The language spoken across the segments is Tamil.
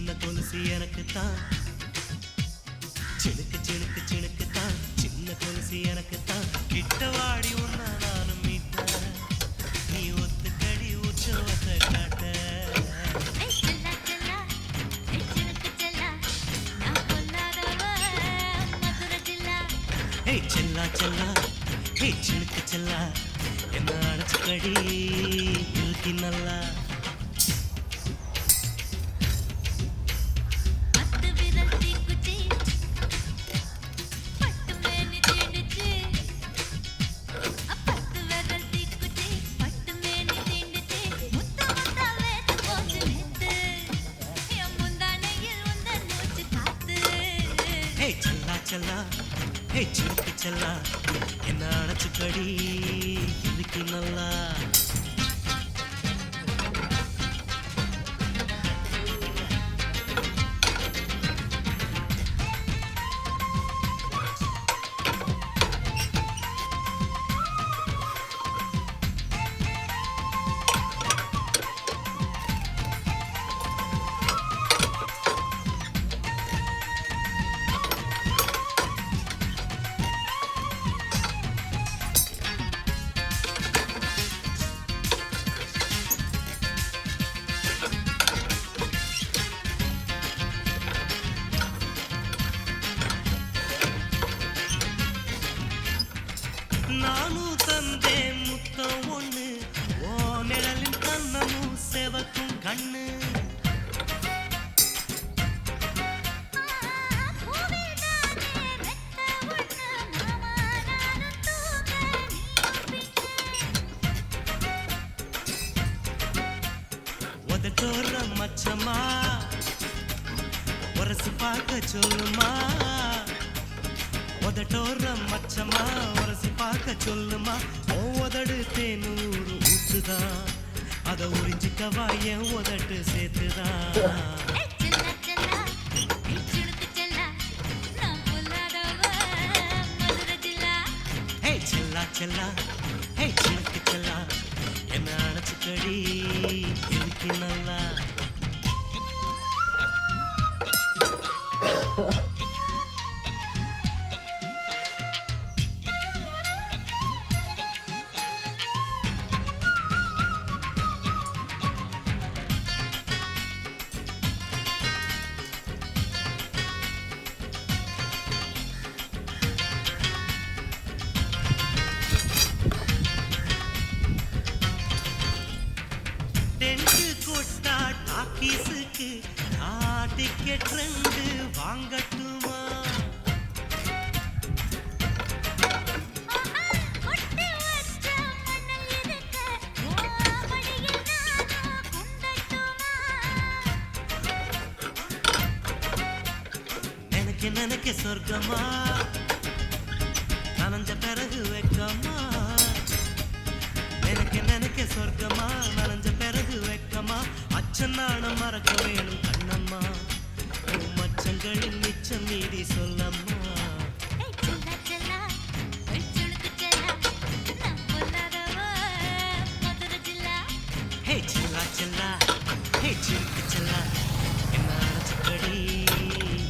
சின்ன கொலுசு எனக்கு தான் சினுக்கு சினுக்கு சினுக்கு தான் சின்ன கொலுசு எனக்கு தான் கிட்ட வாடி ஒன்னா நானும் மீட்ட நீ ஒத்துக்கடி உற்சவத்தை காட்ட செல்லா செல்லா ஹே சினுக்கு செல்லா என்ன அடைச்சுக்கடி இழுக்கி நல்லா செல்லா ஹே சினுக்கு செல்லா என்ன அடைச்சுக்கடி இழுக்கி நல்லா நானும் தந்தேன் முத்தம் ஒண்ணு ஓ நிழலின் கண்ணமும் செவக்கும் கண்ணு உதட்டோர மச்சமா உரசி பார்க்க சொல்லுமா உதட்டோர மச்சமா உரசி பார்க்க சொல்லுமா உதடு தேனூறு ஊத்துதான் அதை உறிஞ்சிக்கவா என் உதட்டு சேர்த்துதான் செல்லா செல்லா ஹே சினுக்கு செல்லா என்ன அடைச்சுக்கடி இழுக்கி நல்லா டாக்கீஸுக்கு டிக்கெட் 2 வாங்கட்டுமா நினைக்க நினைக்க சொர்க்கமா நனைஞ்ச பிறகு வெக்கமா நினைக்க நினைக்க சொர்க்கமா நனைஞ்ச பிறகு வெக்கமா அச்சநாணம் மறக்க வேணும் கண்ணம்மா மச்சங்களின் மிச்சம் மீறி சொல்லம்மா ஹே செல்லா செல்லா ஹே சினுக்கு செல்லா என்ன அடைச்சுக்கடி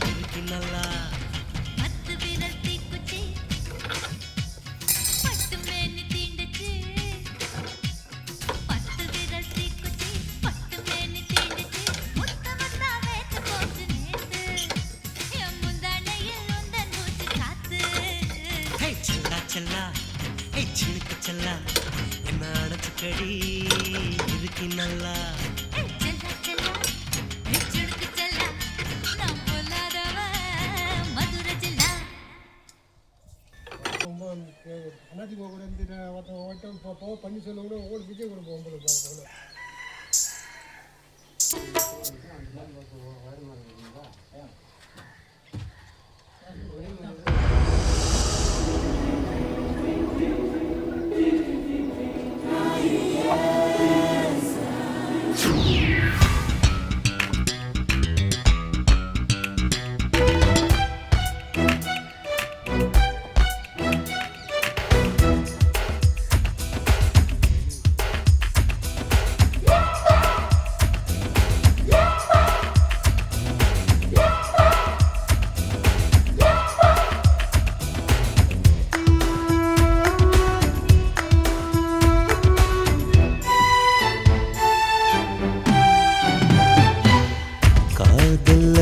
இழுக்கி நல்லா செல்லா ஹே சினுக்கு செல்லா என்ன அடைச்சுக்கடி இழுக்கி நல்லா பண்ணி சொல்ல கூட ஓடி விஜய் கூட போகும்போது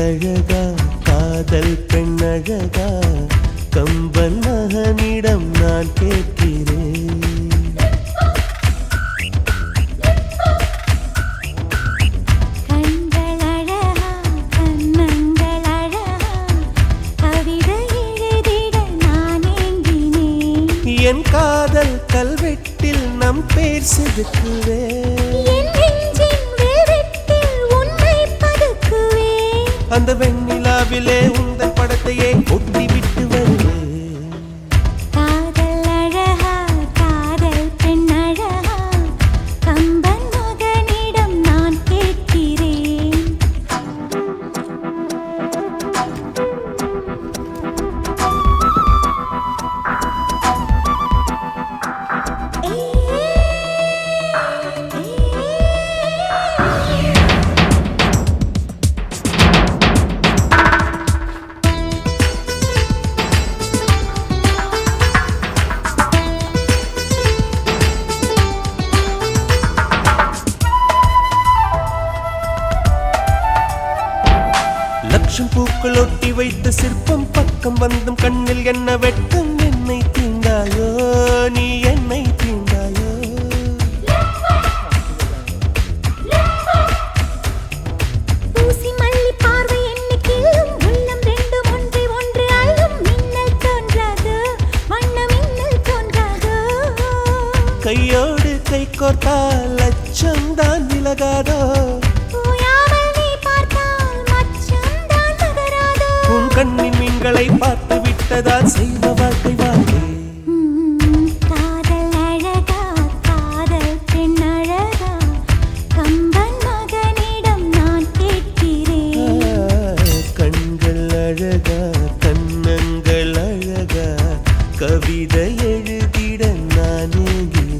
அழகா காதல் பெண் அழகா கம்பன் மகனிடம் நான் கேட்கிறேன். என் காதல் கல்வெட்டில் நம் பேர் செதுக்குவேன். அந்த வெண்ணிலாவிலே உந்தன் படத்தையே ஒட்டி விட்டு வருவேன். காதல் அழகா காதல் பெண் அழகா கம்பன் மகனிடம் நான் கேட்கிறேன். லட்சம் பூக்கள் ஒட்டி வைத்த சிற்பம் பக்கம் வந்தும் கண்ணில் என்ன வெட்கம். என்னை தீண்டாயோ நீ என்னை தீண்டாயோ. ஊசி மல்லி பார்வை என்னை கிள்ளும் உள்ளம் ரெண்டும் ஒன்றை ஒன்று அள்ளும். மின்னல் தோன்றாதோ வண்ண மின்னல் தோன்றாதோ. கையோடு கை கோர்த்தால் லட்சம் தான் விலகாதோ. உன் கண்ணின் மீன்களை பார்த்து விட்டதால் செய்த வாழ்க்கை வாழ்க்கை. காதல் அழகா காதல் பெண் அழகா கம்பன் மகனிடம் நான் கேட்கிறேன். கண்கள் அழகா கண்ணங்கள் அழகா கவிதை எழுதிட நான் ஏங்கினேன்.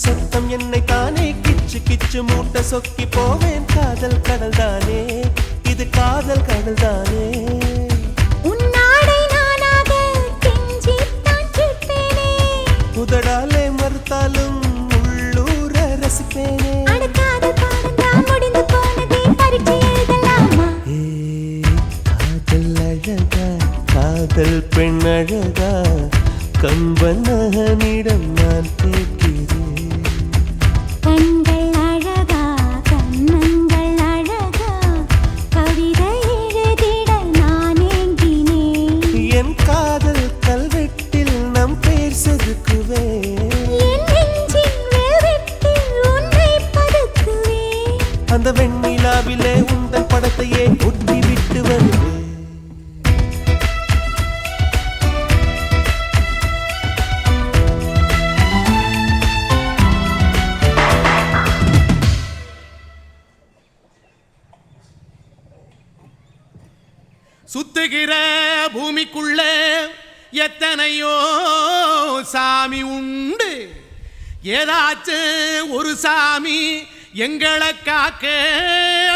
சத்தம் என்னை தானே கிச்சு கிச்சு மூட்டை சொக்கி போவேன். காதல் கடல் தானே இது காதல் கடல் தானே. உன்னாடை நானாக கெஞ்சித்தான் கேட்பேனே. உதடாலே மறுத்தாலும் உள்ளூர ரசிப்பேனே. காதல் பாடந்தான் முடிந்து போனதே பரீட்சை எழுதலாமா. காதல் அழகா காதல் பெண் அழகா கம்பன் மகனிடம் நான் கேட்கிறேன். கண்கள் அழகா கண்ணங்கள் அழகா கவிதை எழுதிட நான் ஏங்கினேன். என் காதல் கல்வெட்டில் நம் பேர் செதுக்குவேன். என் நெஞ்சின் வெள்வெட்டில் உன்னை பதுக்குவேன். அந்த வெண்ணிலாவிலே உந்தன் படத்தையே ஒட்டி விட்டு வருவேன். சுத்துகிற பூமிக்குள்ள எத்தனையோ சாமி உண்டு. ஏதாச்சும் ஒரு சாமி எங்களை காக்க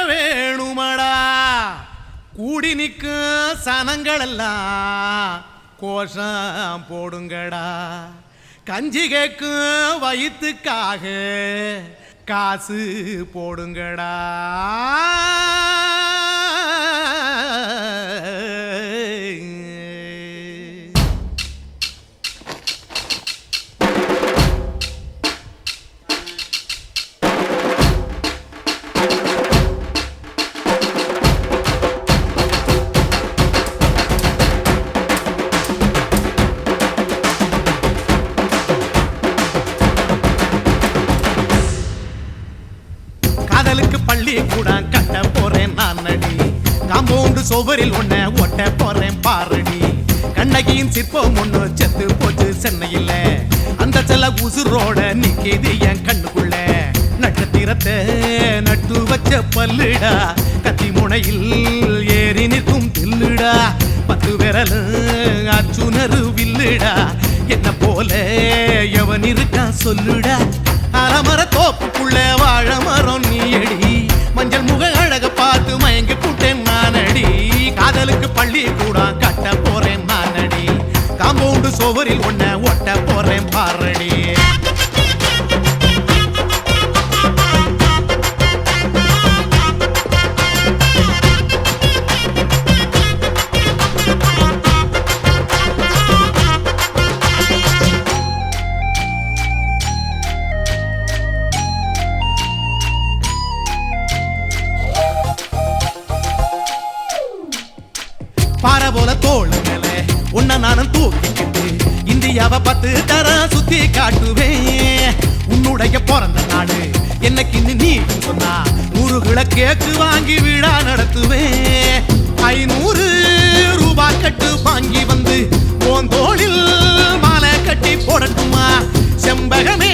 வேணுமடா. கூடி நிற்கும் சனங்களெல்லாம் கோஷம் போடுங்கடா. கஞ்சி கேட்கும் வயிற்றுக்காக காசு போடுங்கடா. காதலுக்கு பள்ளி கூட கட்ட போறேன் நான் அடி காம்பவுண்டு சுவரில் ஒன்ன ஒட்ட போறேன் பாரடி கண்ணகியின் சிற்பம் ஒண்ணு செத்து போச்சு சென்னையில அந்த செல்ல உசுரோட நிக்கிது என் கண்ணுக்குள்ள நட்சத்திரத்தை நட்டு வச்ச பல்லுடா கத்தி முனையில் ஏறி நிற்கும் தில்லுடா 10 விரல் அர்ஜுனரு வில்லுடா என்ன போல எவன் இருக்கா சொல்லுடா அலமர தோப்புக்குள்ள வாழ மரம் நீயடி மஞ்சள் முக அழக பார்த்து மயங்கி கூட்டேன் நானடி காதலுக்கு பள்ளி கூட கட்ட போறேன் நானடி காம்பவுண்டு சுவரில் ஒன்ன ஒட்ட போறேன் பாரடி பாறை போல தோளு மேல உன்ன நானும் தூக்கிக்கிட்டு இந்தியாவை 10 தரம் சுத்தி காட்டுவேன் உன்னுடைய பிறந்த நாடு என்னைக்கு நீ சொன்னா 100 கிலோ கேக்கு வாங்கி விழா நடத்துவேன் 500 ரூபாய் கட்டு வாங்கி வந்து உன் தோளில் மாலை கட்டி போடட்டுமா செம்பகமே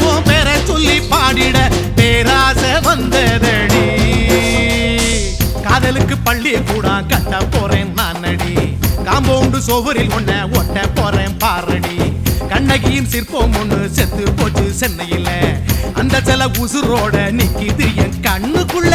உன் பேரை சொல்லி பாடிட பேராசை வந்ததடி காதலுக்கு பள்ளி கூட கட்ட போறேன் நானடி காம்பவுண்டு சுவரில் ஒன்ன ஒட்ட போறேன் பாரடி கண்ணகியின் சிற்பம் ஒண்ணு செத்து போச்சு சென்னையில அந்த சில உசுரோட நிக்கிது என் கண்ணுக்குள்ள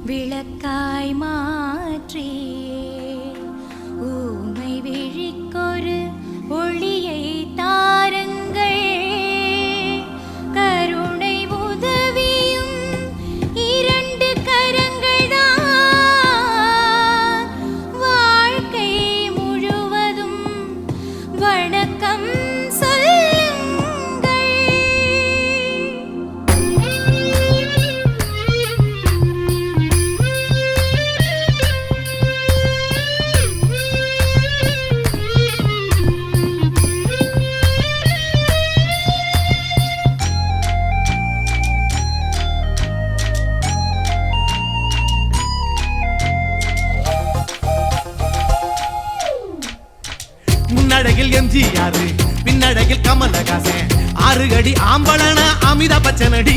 விளக்காய் மாற்றி ஊமை விழிக்கொரு ஒளியை தாருங்கள் கருணை உதவியும் 2 கரங்கள் தான் வாழ்க்கை முழுவதும் வணக்கம் முன்னழகில் எம்ஜிஆர் பின்னழகில் கமலஹாசன் 6 அடி ஆம்பளன அமிதாப் பச்சனடி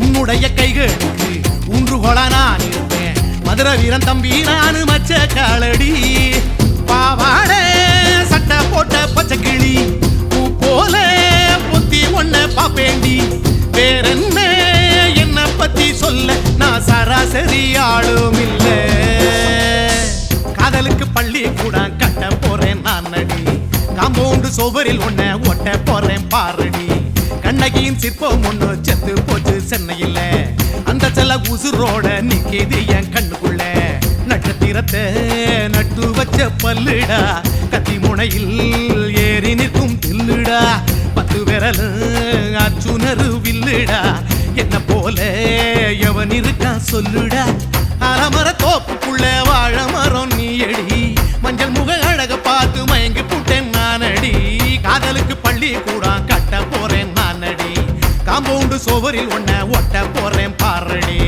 உன்னுடைய கைகளுக்கு ஊன்றுகோலா நான் இருப்பேன் மதுரை வீரன் தம்பி நானு மச்ச காலடி பாவாட சட்டை போட்ட பச்சை கிளி பூ போல பொத்தி ஒன்ன பாப்பேண்டி வேறென்ன என்ன பத்தி சொல்ல நான் சராசரி ஆளும் இல்ல காதலுக்கு பள்ளி கூட கட்ட போறேன் நானடி காம்பவுண்டு சுவரில் ஒன்ன ஒட்ட போறேன் பாரடி கண்ணகியின் சிற்பம் ஒண்ணு செத்து போச்சு சென்னையில அந்த செல்ல உசுரோட நிக்கிது என் கண்ணுக்குள்ள நட்சத்திரத்தை நட்டு வச்ச பல்லுடா கத்தி முனையில் ஏறி நிற்கும் தில்லுடா 10 விரல் அர்ஜுனரு வில்லுடா என்ன போல எவன் இருக்கா சொல்லுடா அலமர தோப்புக்குள்ள வாழ மரம் நீயடி மஞ்சள் முக அழக பார்த்து மயங்கி கூட்டேன் நானடி காதலுக்கு பள்ளி கூட கட்ட போறேன் நானடி காம்பவுண்டு சுவரில் ஒன்ன ஒட்ட போறேன் பாரடி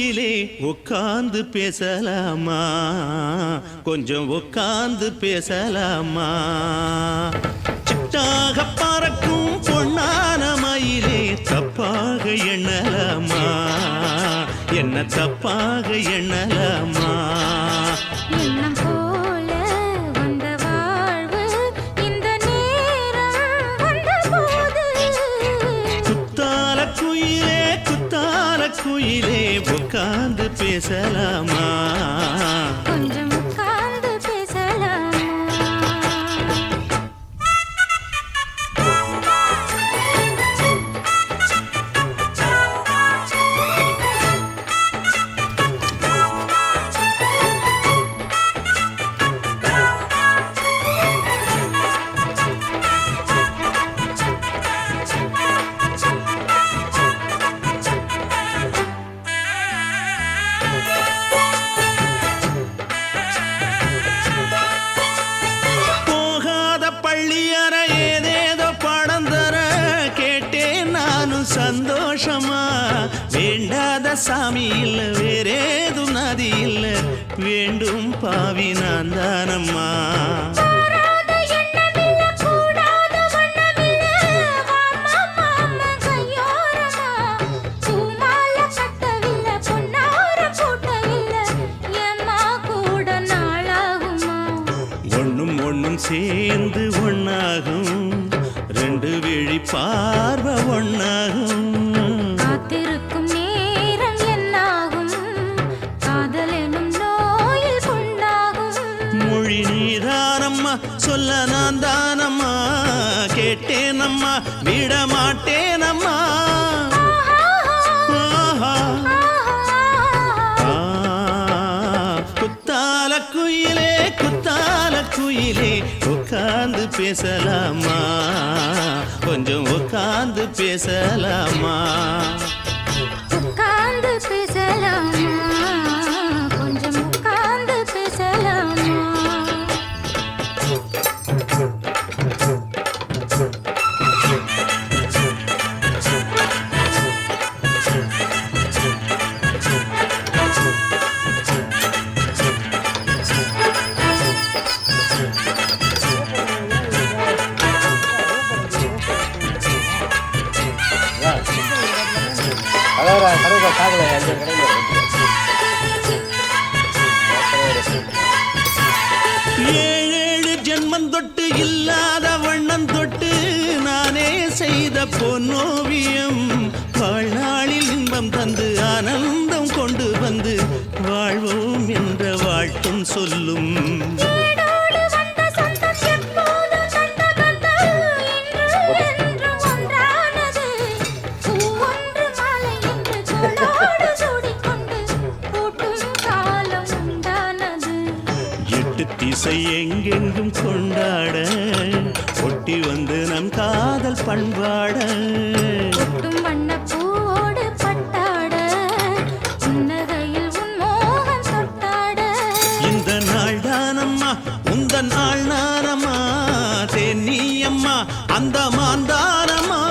குயிலே உட்கார்ந்து பேசலாமா கொஞ்சம் உட்கார்ந்து பேசலாமா சிட்டாக பறக்கும் பொன்னான மயிலே தப்பாக எண்ணலாமா என்ன தப்பாக எண்ணலாமா எண்ணம் போல வந்த வாழ்வு இந்த நேரம் வந்தபோது குத்தால குயிலே உட்கார்ந்து பேசலாமா கொஞ்சம் உட்கார்ந்து பேசலாமா சந்தோஷமா வேண்டாத சாமி இல்ல வேறேதும் நதி இல்ல வேண்டும் பாவி நான் தானம்மா ஒண்ணும் ஒண்ணும் சேர்ந்து ஒன்னாகும் ரெண்டு விழி பார்வை ஒன்னாகும் காத்திருக்கும் நேரம் என்னாகும் காதல் எனும் நோயில் புண்ணாகும் மொழி நீதானம்மா சொல்ல நான் தானம்மா கேட்டேனம்மா விட மாட்டேனம்மா குத்தால குயிலே உட்கார்ந்து பேசலாமா கொஞ்சம் உட்கார்ந்து பேசலாமா உட்கார்ந்து பேசலாமா கொஞ்சம் உட்கார்ந்து பேசலாமா ஏழேழு ஜென்மம் தொட்டு இல்லாத வண்ணம் தொட்டு நானே செய்த பொன்னோவியம் வாழ்நாளில் இன்பம் தந்து ஆனந்தம் கொண்டு வந்து வாழ்வோம் என்ற வாழ்த்தும் சொல்லும் திசை எங்கெங்கும் கொண்டாட ஒட்டி வந்து நம் காதல் பண்பாட வண்ணப்பூவோடு பட்டாட புன்னகையில் உன் மோகம் தொட்டாட இந்த நாள் தானம்மா உந்த நாள் நானம்மா தென்னியம்மா அந்த மாந்தானம்மா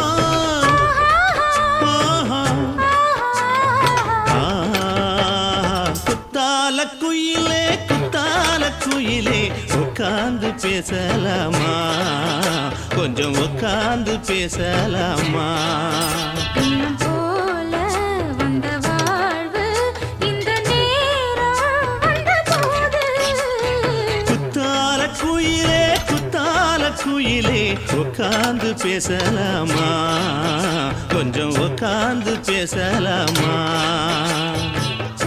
குயிலே உட்கார்ந்து பேசலாமா கொஞ்சம் உட்கார்ந்து பேசலாமா எண்ணம் போல வந்த வாழ்வு இந்த நேரம் வந்தபோது குத்தால குயிலே உட்கார்ந்து பேசலாமா கொஞ்சம் உட்கார்ந்து பேசலாமா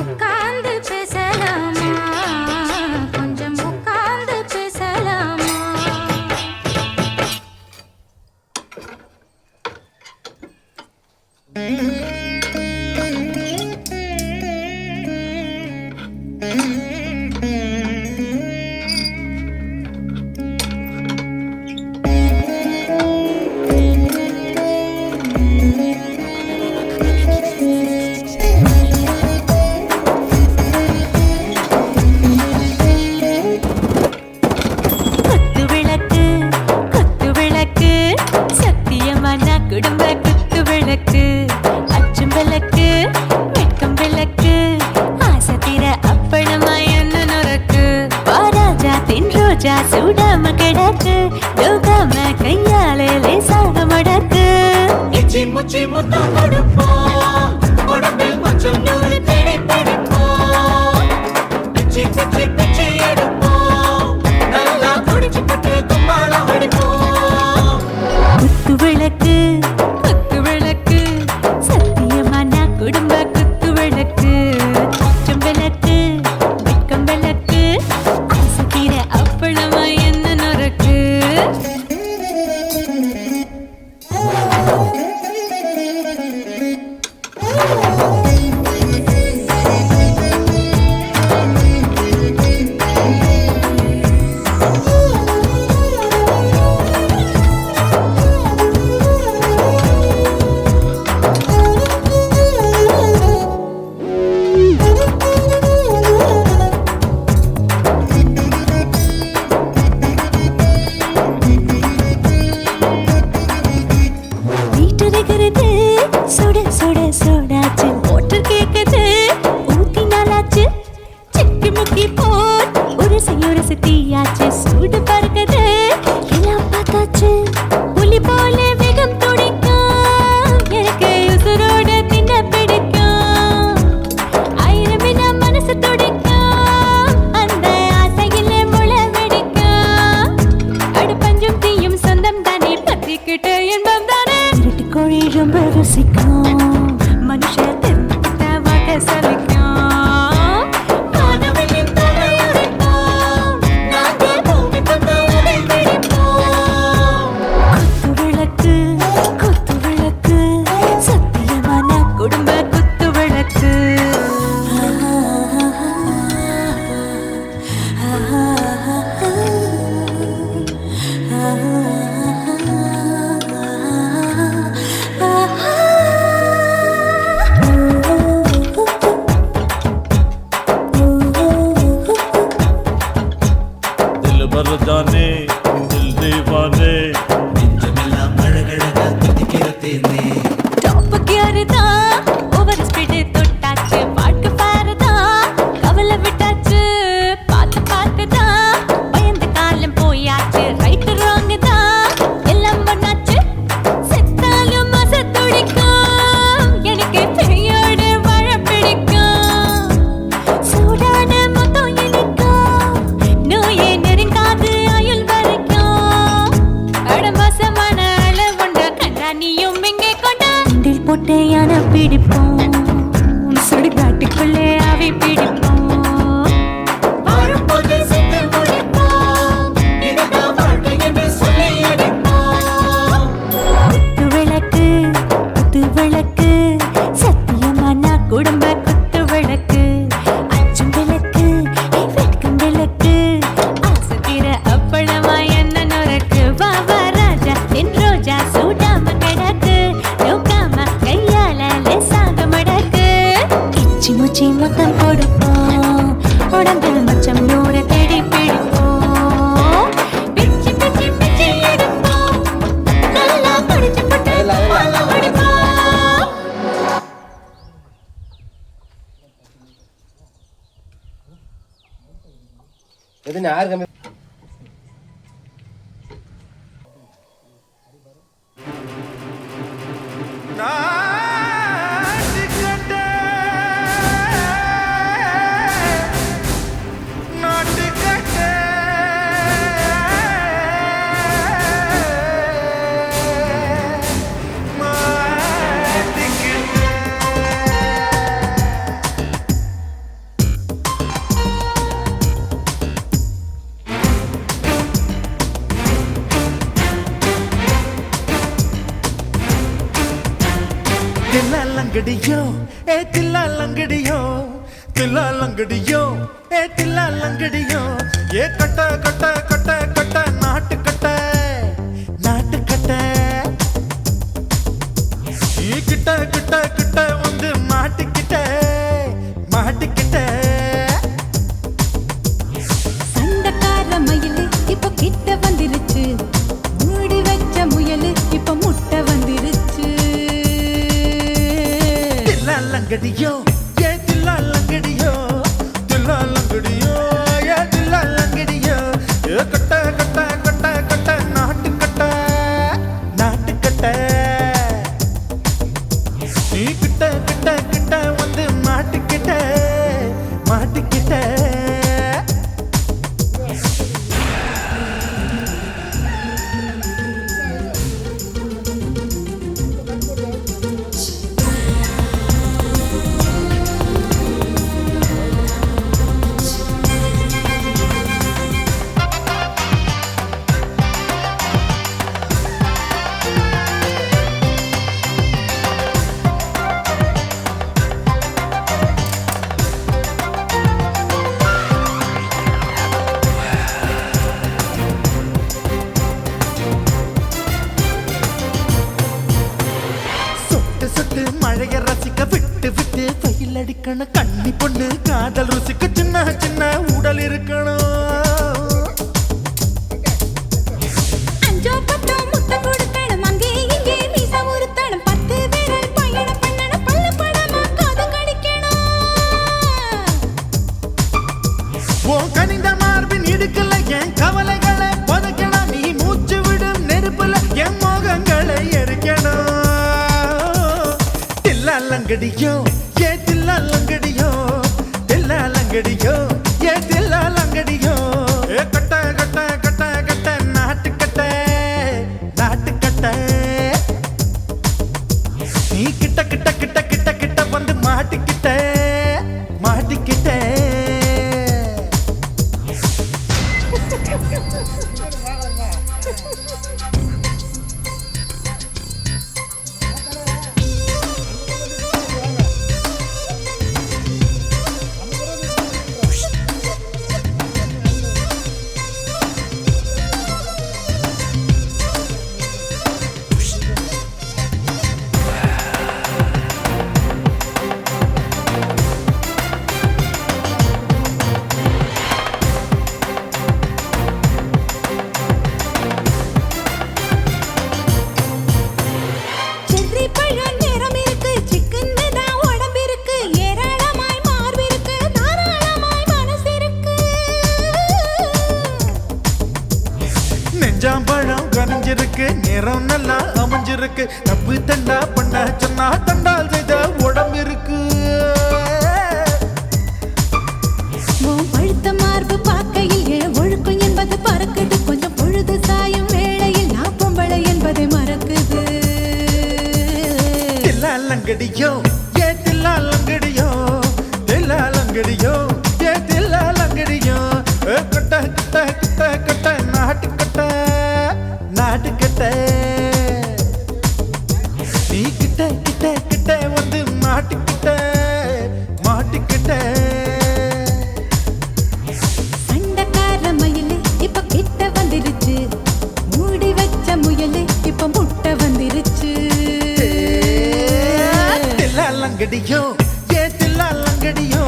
உட்கார்ந்து பேசலாமா கொஞ்சம் உட்கார்ந்து பேசலாமா ரோஜா சூடாம கிடக்கு யோகாம கையாலே லேசாக மடக்கு இச்சி முச்சி முத்தம் கொடுப்போம் உடம்பில் கொஞ்சம் நூறு தேடி பிடிப்போம் பிச்சி பிச்சி பிச்சி எடுப்போம் நல்லா குடிச்சு பட்டு கும்பாலம் அடிப்போம் குத்து விளக்கு சத்தியமா நான் குடும்ப குத்து விளக்கு அச்சம் விளக்கு வெட்கம் விளக்கு ஆசைக்கிற அப்பளமா என்ன நொறுக்கு வீட்டருகிறது சுட சுட சோடாச்சு மோட்டர் கேக்குது ஊத்தி நாளாச்சு சிக்கி முக்கி போட் ஒரு தீயாச்சு சூடு பறக்குது எல்லாம் பார்த்தாச்சு புலி போல வேகம் துடிக்கும் எனக்கு உசுரோட தின்ன பிடிக்கும் ஆயிரமின மனசு துடிக்கும் அந்த ஆசையில முளை வெடிக்கும் அடுப்பஞ்சும் தீயும் சொந்தம் தானே பத்திக்கிட்டு என்பம் தானே கோழி ரொம்ப ருசிக்கும் மனுஷ தெரிஞ்சுக்கிட்ட வாக்க சலிக்கும் காணவெளியும் தலையுடைப்போம் நாங்கள் பூமி கொண்ட உடை வெடிப்போம் குத்து விளக்கு சத்தியமான குடும்ப குத்து விளக்கு दिल भर जाने दिल दीवाने நெஞ்சமெல்லாம் அழகழகா துடிக்கிறதேனே டாப் கியர் தான் ஓவர் ஸ்பீட் தொட்டாச்சு பாட்டு பாருதான் கவலை விட்டாச்சு பார்த்து தான் பயந்து காலம் போயாச்சு ரைட் ராங் தான் எல்லாம் பண்ணாச்சு செத்தாலும் மச துடிக்கும் எனக்கு பெரியோட வாழ பிடிக்கும் சூடான மொத்தம் இனிக்கும் நோயே நெருங்காது ஆயுள் வரைக்கும் அடமோசமான அளவுண்ட கண்டா நீயும் இங்கே கொண்டா இண்டில் போட்டு யானை பிடிப்போம் சுடுகாட்டுக்குள்ளே அவை பிடிப்போம் வாழும்போது செத்து முடிப்போம் இதுதான் வாழ்க்கை என்று சொல்லி அடிப்போம் குத்து விளக்கு சத்தியமான குடும்ப குத்து விளக்கு அச்சும் விளக்கு வெட்கம் விளக்கு ஆசைக்கிற அப்பளமா என்ன நொறுக்கு வா வா ராஜா என் ரோஜா சூடாம கிடக்கு யோகாம கையால லேசாக மடக்கு இச்சி முச்சி மொத்தம் கொடுப்போம் உடம்பில் மச்சம் நூறு தேடி பிடிப்போம் பிச்சி பிச்சி பிச்சி எடுப்போம் நல்லா படிச்சு போட்டு கும்பாலம் அடிப்போம் எதுன்னு யாரு கம்மி தில்லாலங்கடியோ தில்லாலங்கடியோ தில்லாலங்கடியோ தில்லாலங்கடியோ கட்ட கட்ட கட்ட கட்ட நாட்டு கட்ட கிட்ட கிட்ட கிட்ட வந்து மாட்டிக்கிட்ட சண்டக்கார மயிலு இப்ப கிட்ட வந்துருச்சு மூடி வச்ச முயலு இப்ப முட்டை வந்துருச்சு தில்லாலங்கடியோ தில்லாலங்கடியோ தில்லாலங்கடியோ தில்லாலங்கடியோ கட்ட இருக்கணும் கண்ணி பொண்ணு காதல் ருசிக்கு சின்ன சின்ன உடல் இருக்கணும் அஞ்சோ பத்தோ முத்தம் கொடுக்கணும் அங்கே இங்கே மீசா உருத்தணும் 10 பேரால் பயணம் பண்ணணும் பல்ல படமா காது கடிக்கணும் ஓ கனிந்த மார்பின் இடுக்கல என் கவலைகளை புதைக்கணும் நீ மூச்சு விடும் நெருப்புல என் மோகங்களை எரிக்கணும் தில்லாலங்கடியோ ஏ தில்லாலங்கடியோ தில்லாலங்கடியோ ஏ தில்லாலங்கடியோ ஏ கட்ட கட்ட கட்ட கட்ட நாட்டுக்கட்ட நாட்டுக்கட்ட நீ கிட்ட கிட்ட கிட்ட கிட்ட கிட்ட வந்து மாட்டிக்கிட்ட மாட்டிக்கிட்ட செர்ரி பழம் நிறம் இருக்கு சிக்கன்னு தான் உடம்பு இருக்கு ஏராளமாய் மார்பு இருக்கு தாராளமாய் மனசு இருக்கு நெஞ்சாம்பழம் கனிஞ்சிருக்கு நிறம் நல்லா அமைஞ்சிருக்கு தப்பு தண்டா பண்ண சொன்னா தண்டால் செய்த உடம்பு இருக்கு உன் பழுத்த மார்பு பார்க்கையில் என் ஒழுக்கம் என்பது பறக்குது கொஞ்சம் பொழுது சாயும் வேளையில் நான் பொம்பளை என்பதை மறக்குது தில்லாலங்கடியோ ஏ தில்லாலங்கடியோ தில்லாலங்கடியோ ஏ தில்லாலங்கடியோ கட்ட கட்ட கட்ட கட்ட நாட்டுக்கட்ட நாட்டுக்கட்ட நீ கிட்ட கிட்ட கிட்ட வந்து மாட்டிக்கிட்ட மாட்டிக்கிட்ட சண்டைக்கார மயிலு இப்ப கிட்ட வந்துருச்சு மூடி வச்ச முயலு இப்ப முட்டை வந்துருச்சு தில்லாலங்கடியோ ஏ தில்லாலங்கடியோ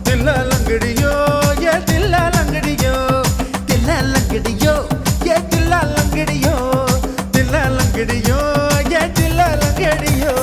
தில்லாலங்கடியோ ஏ தில்லாலங்கடியோ தில்லாலங்கடியோ ஏ தில்லாலங்கடியோ தில்லாலங்கடியோ ஏ தில்லாலங்கடியோ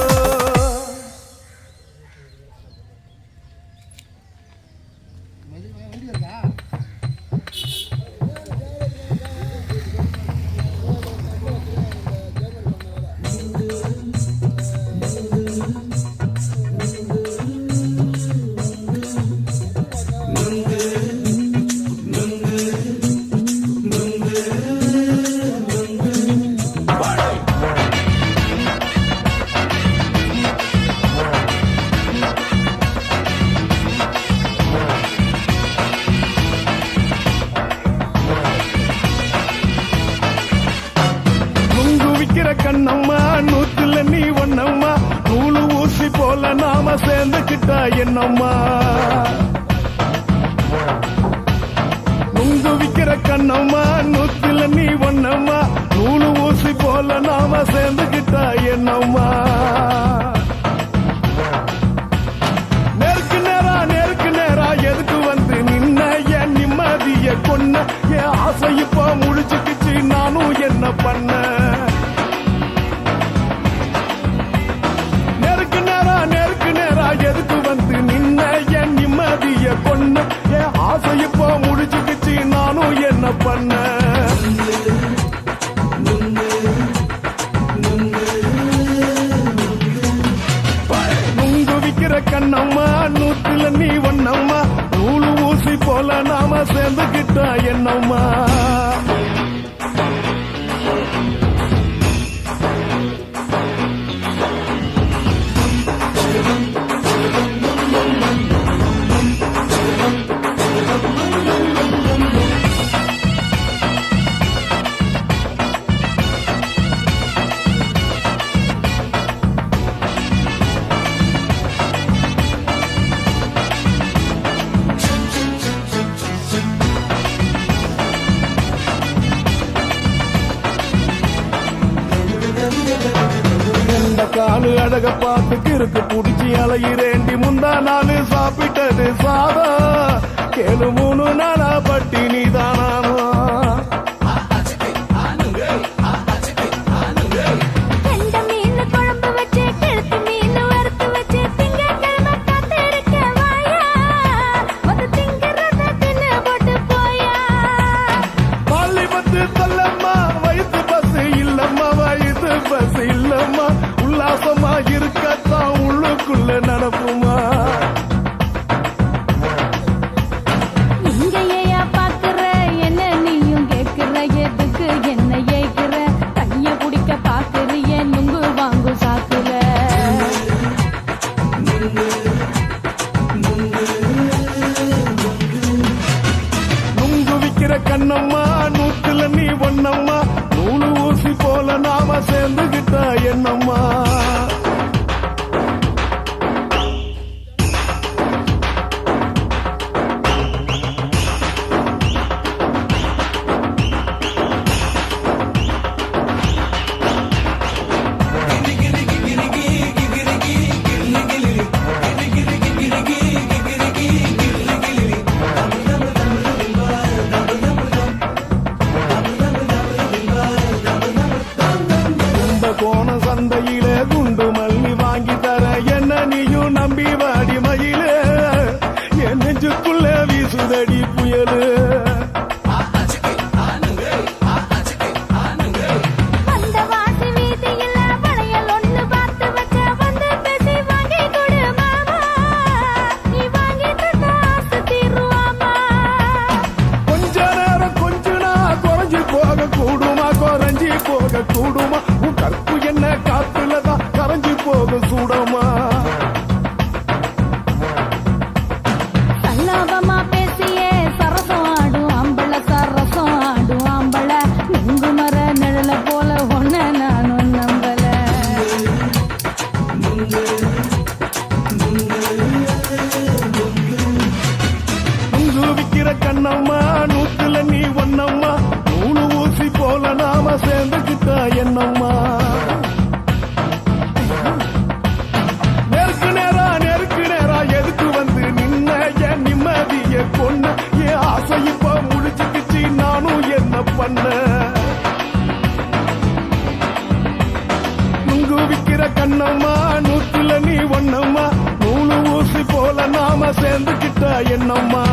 நுங்கு விக்கிற கண்ணம்மா நூத்துல நீ ஒன்னம்மா நூலு ஊசி போல நாம சேர்ந்துக்கிட்டா என்னம்மா நுங்கு விக்கிற கண்ணம்மா நூத்துல நீ ஒன்னம்மா நூலு ஊசி போல நாம சேர்ந்துக்கிட்டா என்னம்மா நேருக்கு நேரா எதுக்கு வந்து நின்ன என் நிம்மதிய கொன்ன என் ஆசை இப்ப முடிச்சுக்கிச்சு நானும் என்ன பண்ண நேருக்கு நேரா எதுக்கு வந்து நின்ன என் நிம்மதிய கொன்ன என் ஆசை இப்ப முடிச்சுக்கிச்சு நானும் என்ன பண்ண நுங்கு விக்கிற கண்ணம்மா நூத்துல நீ ஒன்னம்மா நூலு ஊசி போல நாம சேர்ந்துக்கிட்டா என்னம்மா காலு அழக பார்த்து கிறுக்கு புடிச்சு தேடி அலையிறேண்டி முந்தா நாள் சாப்பிட்டது சாதம் கேளு 3 நாளா பட்டினி தானானோ கெண்ட மீன் குழம்பு வச்சு கெளுத்து மீன் வறுத்து வச்சு திங்கட்கிழமை காத்திருக்க வாயா வந்து திங்கிறத தின்னு போட்டு போயா பாலி பத்து தள்ளம்மா வயிற்று பஸ் இல்லம்மா வயிற்று பஸ் இல்லம்மா உல்லாசமா இருக்கத்தான் உள்ளுக்குள்ள நடப்புமா இங்கேயா பாக்குற என்ன நீயும் கேக்குற எதுக்கு என்ன ஏக்குற தண்ணிய குடிக்க பாக்குறிய நுங்கு வாங்கு சாக்குல நுங்கு விக்கிற கண்ணம்மா நூத்துல நீ ஒன்னம்மா நூலு ஊசி போல நாம சேர்ந்துகிட்டா என்னம்மா கோண சந்தையில குண்டு மல்லி வாங்கி தர என்ன நீயும் நம்பி வாடி மயில என் நெஞ்சுக்குள்ள வீசுதடி புயலு அந்த வாசி வீதியில வளையல் ஒண்ணு பார்த்து வச்ச வந்து பேசி வாங்கி கொடு மாமா நீ வாங்கி தந்தா ஆசை தீருவாமா கொஞ்ச நேரம் கொஞ்சனா குறைஞ்சி போக கூடுமா குறைஞ்சி போக கூடுமா உன் கற்பு என்ன காத்துலதான் கரைஞ்சி போக சூடமா சல்லாபமா பேசியே சரசம் ஆடும் ஆம்பள சரசம் ஆடும் ஆம்பள நுங்கு மர நிழல போல ஒன்ன நானும் நம்பல நுங்கு விக்கிற கண்ணம்மா நூத்துல நீ ஒன்னம்மா நூலு ஊசி போல நாம சேர்ந்துகிட்டா என்னம்மா நெருக்கு நேரா எதுக்கு வந்து நின்ன என் நிம்மதிய கொன்ன என் ஆசை இப்ப முடிச்சுக்கிச்சு நானும் என்ன பண்ண நுங்கு விக்கிற கண்ணம்மா நூத்துல நீ ஒன்னம்மா நூலு ஊசி போல நாம சேர்ந்துகிட்டா என்னம்மா